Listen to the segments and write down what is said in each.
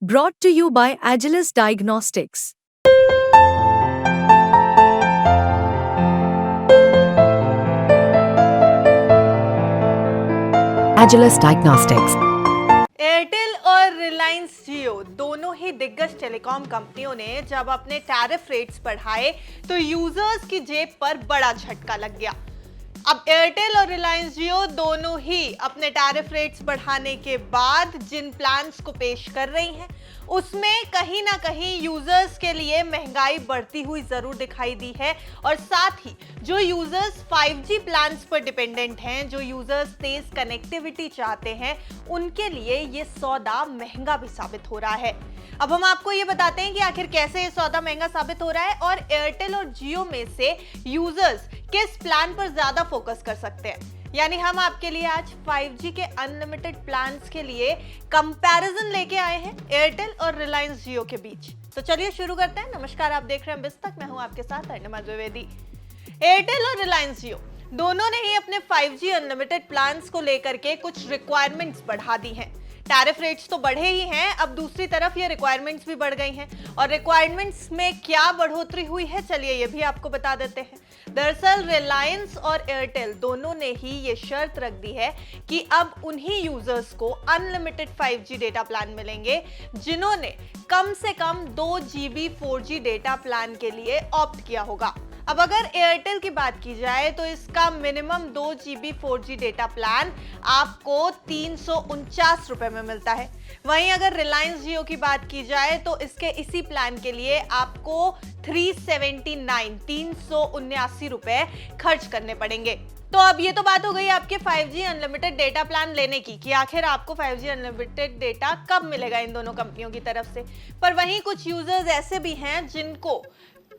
Brought to you by Agilus Diagnostics. Agilus Diagnostics. Airtel और रिलायंस जियो दोनों ही दिग्गज टेलीकॉम कंपनियों ने जब अपने टैरिफ रेट्स बढ़ाए तो यूजर्स की जेब पर बड़ा झटका लग गया। अब एयरटेल और रिलायंस जियो दोनों ही अपने टैरिफ रेट्स बढ़ाने के बाद जिन प्लान्स को पेश कर रही हैं उसमें कहीं ना कहीं यूजर्स के लिए महंगाई बढ़ती हुई जरूर दिखाई दी है। और साथ ही जो यूजर्स 5G प्लान्स पर डिपेंडेंट हैं, जो यूजर्स तेज कनेक्टिविटी चाहते हैं, उनके लिए ये सौदा महंगा भी साबित हो रहा है। अब हम आपको ये बताते हैं कि आखिर कैसे ये सौदा महंगा साबित हो रहा है और एयरटेल और जियो में से यूजर्स किस प्लान पर ज्यादा फोकस कर सकते हैं। यानी हम आपके लिए आज 5G के अनलिमिटेड प्लान्स के लिए कंपैरिजन लेके आए हैं एयरटेल और रिलायंस जियो के बीच। तो चलिए शुरू करते हैं। नमस्कार, आप देख रहे हैं बिस्तक, मैं हूं आपके साथ अर्णिमा द्विवेदी। एयरटेल और रिलायंस जियो दोनों ने ही अपने 5G अनलिमिटेड प्लान्स को लेकर के कुछ रिक्वायरमेंट्स बढ़ा दी हैं। टैरिफ रेट्स तो बढ़े ही हैं, अब दूसरी तरफ ये रिक्वायरमेंट्स भी बढ़ गई हैं। और रिक्वायरमेंट्स में क्या बढ़ोतरी हुई है, चलिए ये भी आपको बता देते हैं। दरअसल रिलायंस और एयरटेल दोनों ने ही ये शर्त रख दी है कि अब उन्हीं यूजर्स को अनलिमिटेड 5G डेटा प्लान मिलेंगे जिन्होंने कम से कम 2 GB 4G डेटा प्लान के लिए ऑप्ट किया होगा। अब अगर एयरटेल की बात की जाए तो इसका minimum 2 GB 4G data plan आपको 349 रुपए में मिलता है। वहीं अगर रिलायंस जियो की बात की जाए तो इसके इसी प्लान के लिए आपको 379 रुपए खर्च करने पड़ेंगे। तो अब ये तो बात हो गई आपके 5G अनलिमिटेड डेटा प्लान लेने की कि आखिर आपको 5G अनलिमिटेड डेटा कब मिलेगा इन दोनों कंपनियों की तरफ से। पर वहीं कुछ यूजर्स ऐसे भी हैं जिनको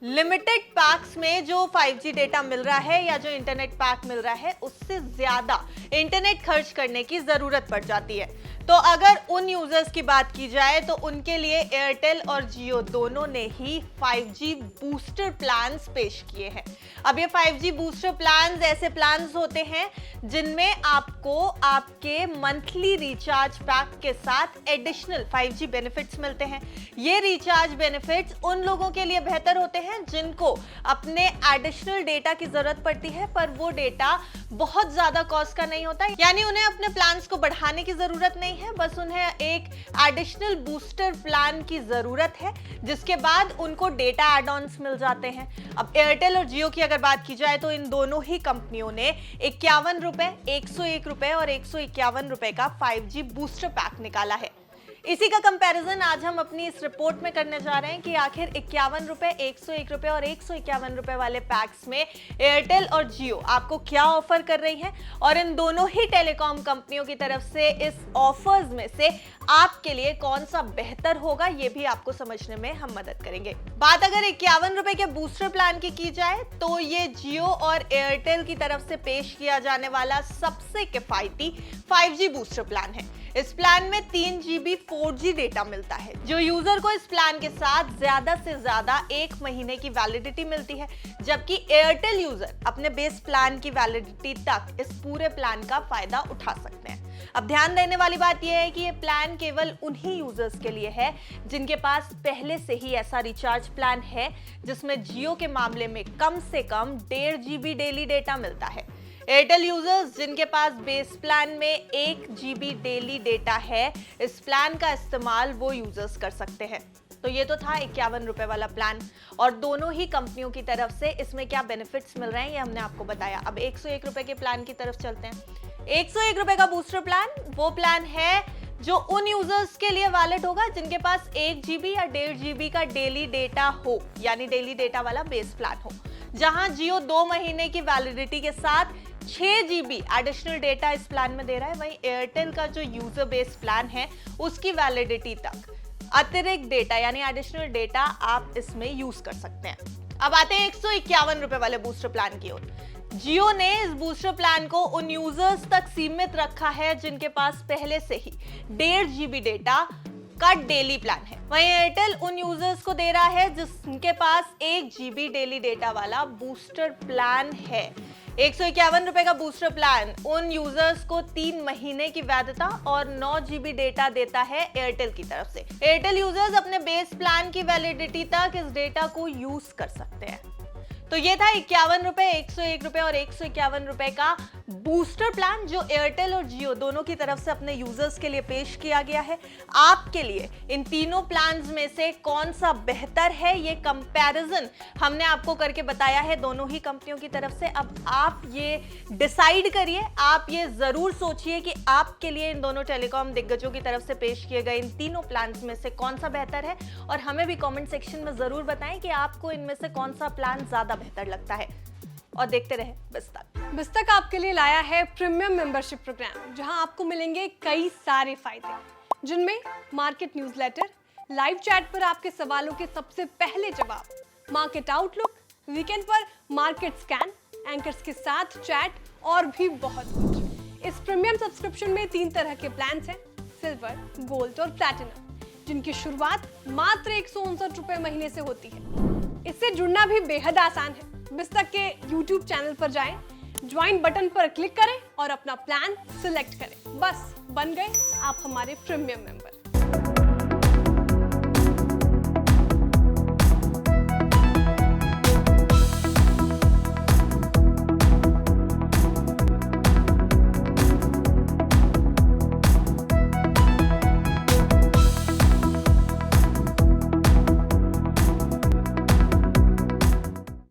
लिमिटेड पैक्स में जो 5G डेटा मिल रहा है या जो इंटरनेट पैक मिल रहा है उससे ज्यादा इंटरनेट खर्च करने की जरूरत पड़ जाती है। तो अगर उन यूजर्स की बात की जाए तो उनके लिए एयरटेल और जियो दोनों ने ही 5G बूस्टर प्लान्स पेश किए हैं। अब ये 5G बूस्टर प्लान्स ऐसे प्लान्स होते हैं जिनमें आपको आपके मंथली रिचार्ज पैक के साथ एडिशनल 5G बेनिफिट्स मिलते हैं। ये रिचार्ज बेनिफिट्स उन लोगों के लिए बेहतर होते हैं जिनको अपने एडिशनल डेटा की जरूरत पड़ती है पर वो डेटा बहुत ज्यादा कॉस्ट का नहीं होता, यानी उन्हें अपने प्लान्स को बढ़ाने की जरूरत नहीं है, बस उन्हें एक एडिशनल बूस्टर प्लान की जरूरत है जिसके बाद उनको डेटा एड ऑन्स मिल जाते हैं। अब एयरटेल और जियो की अगर बात की जाए तो इन दोनों ही कंपनियों ने 51 रुपए, 101 रुपए और 151 रुपए का 5G बूस्टर पैक निकाला है। इसी का कंपैरिजन आज हम अपनी इस रिपोर्ट में करने जा रहे हैं कि आखिर 51 रुपए, 101 रुपए और 151 रुपए वाले पैक्स में एयरटेल और जियो आपको क्या ऑफर कर रही है और इन दोनों ही टेलीकॉम कंपनियों की तरफ से इस ऑफर्स में से आपके लिए कौन सा बेहतर होगा, ये भी आपको समझने में हम मदद करेंगे। बात अगर 51 रुपए के बूस्टर प्लान की जाए तो ये जियो और एयरटेल की तरफ से पेश किया जाने वाला सबसे किफायती 5G बूस्टर प्लान है। इस प्लान में 3 GB 4G डेटा मिलता है। जो यूजर को इस प्लान के साथ ज्यादा से ज्यादा 1 महीने की वैलिडिटी मिलती है, जबकि एयरटेल यूजर अपने बेस प्लान की वैलिडिटी तक इस पूरे प्लान का फायदा उठा सकते हैं। अब ध्यान देने वाली बात यह है कि ये प्लान केवल उन्हीं यूजर्स के लिए है जिनके पास पहले से ही ऐसा रिचार्ज प्लान है जिसमें जियो के मामले में कम से कम 1.5 GB डेली डेटा मिलता है। एयरटेल यूजर्स जिनके पास बेस प्लान में 1 GB डेली डेटा है, इस प्लान का इस्तेमाल वो यूजर्स कर सकते हैं। तो ये तो था 51 रुपए वाला प्लान और दोनों ही कंपनियों की तरफ से इसमें क्या बेनिफिट्स मिल रहे हैं ये हमने आपको बताया। अब 101 रुपए के प्लान की तरफ चलते हैं। 101 रुपए का बूस्टर प्लान वो प्लान है जो उन यूजर्स के लिए वैलिड होगा जिनके पास 1 GB या 1.5 GB का डेली डेटा हो, यानी डेली डेटा वाला बेस प्लान हो। जहां जियो 2 महीने की वैलिडिटी के साथ 6 GB एडिशनल डेटा इस प्लान में दे रहा है, वहीं एयरटेल का जो यूजर बेस प्लान है उसकी वैलिडिटी तक अतिरिक्त डेटा यानी एडिशनल डेटा आप इसमें यूज कर सकते हैं। अब आते हैं 151 रुपए वाले बूस्टर प्लान की ओर। जियो ने इस बूस्टर प्लान को उन यूजर्स तक सीमित रखा है जिनके पास पहले से ही 1.5 GB डेटा का डेली प्लान है। वहीं एयरटेल उन यूजर्स को दे रहा है जिनके पास 1 GB डेली डेटा वाला बूस्टर प्लान है। ₹151 का बूस्टर प्लान उन यूजर्स को 3 महीने की वैधता और 9 GB डेटा देता है एयरटेल की तरफ से। एयरटेल यूजर्स अपने बेस प्लान की वैलिडिटी तक इस डेटा को यूज कर सकते हैं। तो ये था ₹51, ₹101 और ₹151 का बूस्टर प्लान जो एयरटेल और जियो दोनों की तरफ से अपने यूजर्स के लिए पेश किया गया है। आपके लिए इन तीनों प्लान्स में से कौन सा बेहतर है, ये कंपैरिजन हमने आपको करके बताया है दोनों ही कंपनियों की तरफ से। अब आप ये डिसाइड करिए, आप ये जरूर सोचिए कि आपके लिए इन दोनों टेलीकॉम दिग्गजों की तरफ से पेश किए गए इन तीनों प्लान्स में से कौन सा बेहतर है, और हमें भी कमेंट सेक्शन में जरूर बताएं कि आपको इनमें से कौन सा प्लान ज्यादा बेहतर लगता है। और देखते रहे बिस्तक। तक आपके लिए लाया है प्रीमियम मेंबरशिप प्रोग्राम, जहां आपको मिलेंगे कई सारे फायदे, जिनमें मार्केट न्यूज़लेटर, लाइव चैट पर आपके सवालों के सबसे पहले जवाब, मार्केट आउटलुक, वीकेंड पर मार्केट स्कैन, एंकर्स के साथ चैट और भी बहुत कुछ। इस प्रीमियम सब्सक्रिप्शन में 3 तरह के प्लान्स हैं, सिल्वर, गोल्ड और प्लैटिनम, जिनकी शुरुआत मात्र ₹159 महीने से होती है। इससे जुड़ना भी बेहद आसान है। बिस्तक के YouTube चैनल पर जाएं, ज्वाइन बटन पर क्लिक करें और अपना प्लान सिलेक्ट करें। बस बन गए आप हमारे प्रीमियम मेंबर।